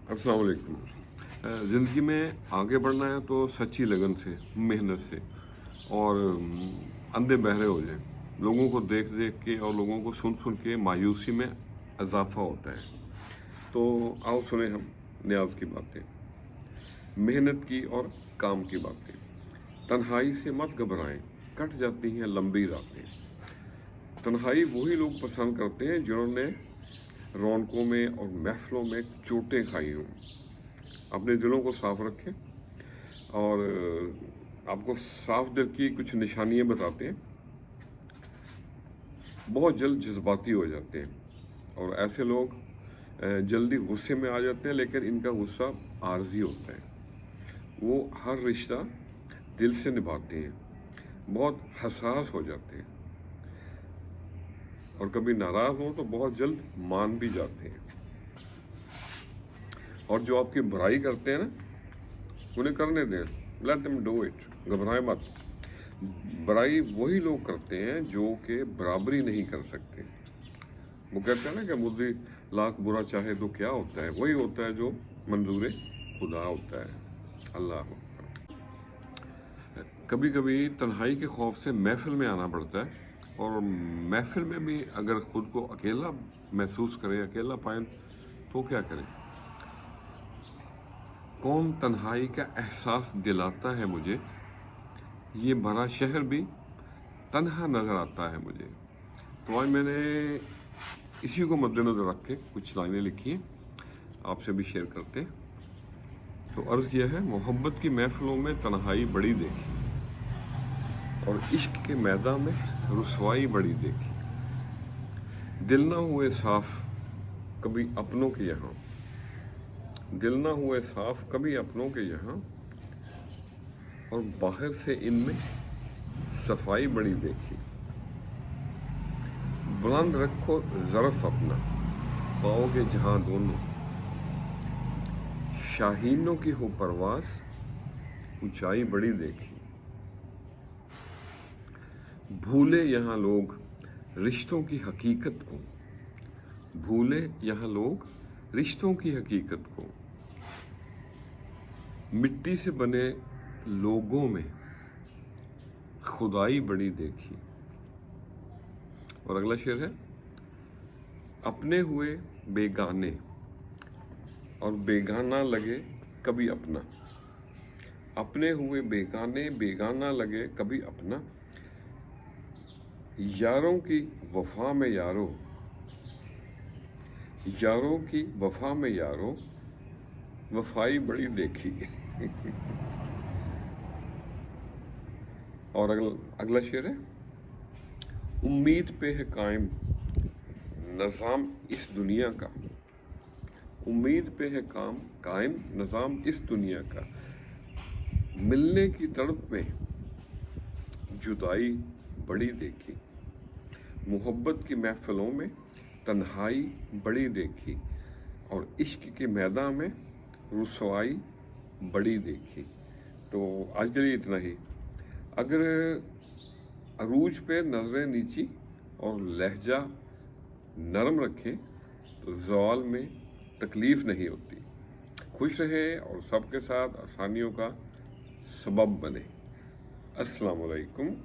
अस्सलाम वालेकुम। ज़िंदगी में आगे बढ़ना है तो सच्ची लगन से, मेहनत से और अंधे बहरे हो जाएं। लोगों को देख देख के और लोगों को सुन सुन के मायूसी में इजाफा होता है। तो आओ सुने हम न्याज की बातें, मेहनत की और काम की बातें। तन्हाई से मत घबराएं, कट जाती हैं लंबी रातें। तन्हाई वही लोग पसंद करते हैं जिन्होंने रौनकों में और महफिलों में चोटें खाई हों। अपने दिलों को साफ रखें और आपको साफ दिल की कुछ निशानियां बताते हैं। बहुत जल्द जज्बाती हो जाते हैं और ऐसे लोग जल्दी गुस्से में आ जाते हैं, लेकिन इनका गुस्सा आर्जी होता है। वो हर रिश्ता दिल से निभाते हैं, बहुत हसास हो जाते हैं और कभी नाराज़ हो तो बहुत जल्द मान भी जाते हैं। और जो आपकी बुराई करते हैं ना, उन्हें करने दें, लेट देम डू इट, घबराएं मत। बुराई वही लोग करते हैं जो कि बराबरी नहीं कर सकते। वो कहते हैं ना कि मुझे लाख बुरा चाहे तो क्या होता है, वही होता है जो मंजूर खुदा होता है। अल्लाह। कभी कभी तन्हाई के खौफ से महफिल में आना पड़ता है और महफिल में भी अगर खुद को अकेला महसूस करें, अकेला पाएं तो क्या करें। कौन तन्हाई का एहसास दिलाता है मुझे, ये भरा शहर भी तन्हा नज़र आता है मुझे। तो आज मैंने इसी को मद्देनज़र रख के कुछ लाइनें लिखी हैं, आपसे भी शेयर करते हैं। तो अर्ज़ यह है, मोहब्बत की महफिलों में तन्हाई बड़ी देखी और इश्क के मैदान में रुसवाई बड़ी देखी। दिल ना हुए साफ कभी अपनों के यहाँ, दिल ना हुए साफ कभी अपनों के यहाँ, और बाहर से इनमें सफाई बड़ी देखी। बुलंद रखो ज़रफ़ अपना, पाओगे जहाँ दोनों, शाहीनों की हो परवास, ऊंचाई बड़ी देखी। भूले यहाँ लोग रिश्तों की हकीकत को, भूले यहाँ लोग रिश्तों की हकीकत को। मिट्टी से बने लोगों में खुदाई बड़ी देखी। और अगला शेर है, अपने हुए बेगाने और बेगाना लगे कभी अपना, अपने हुए बेगाने बेगाना लगे कभी अपना। यारों की वफा में यारो, यारों की वफा में यारो, वफाई बड़ी देखी। और अगला शेर है, उम्मीद पे है कायम निज़ाम इस दुनिया का, उम्मीद पे है कायम निज़ाम इस दुनिया का। मिलने की तड़प में जुदाई बड़ी देखी। मोहब्बत की महफिलों में तन्हाई बड़ी देखी और इश्क के मैदान में रुसवाई बड़ी देखी। तो आज के लिए इतना ही। अगर अरूज पे नज़रें नीची और लहजा नरम रखें तो ज़वाल में तकलीफ़ नहीं होती। खुश रहे और सबके साथ आसानियों का सबब बने। अस्सलाम वालेकुम।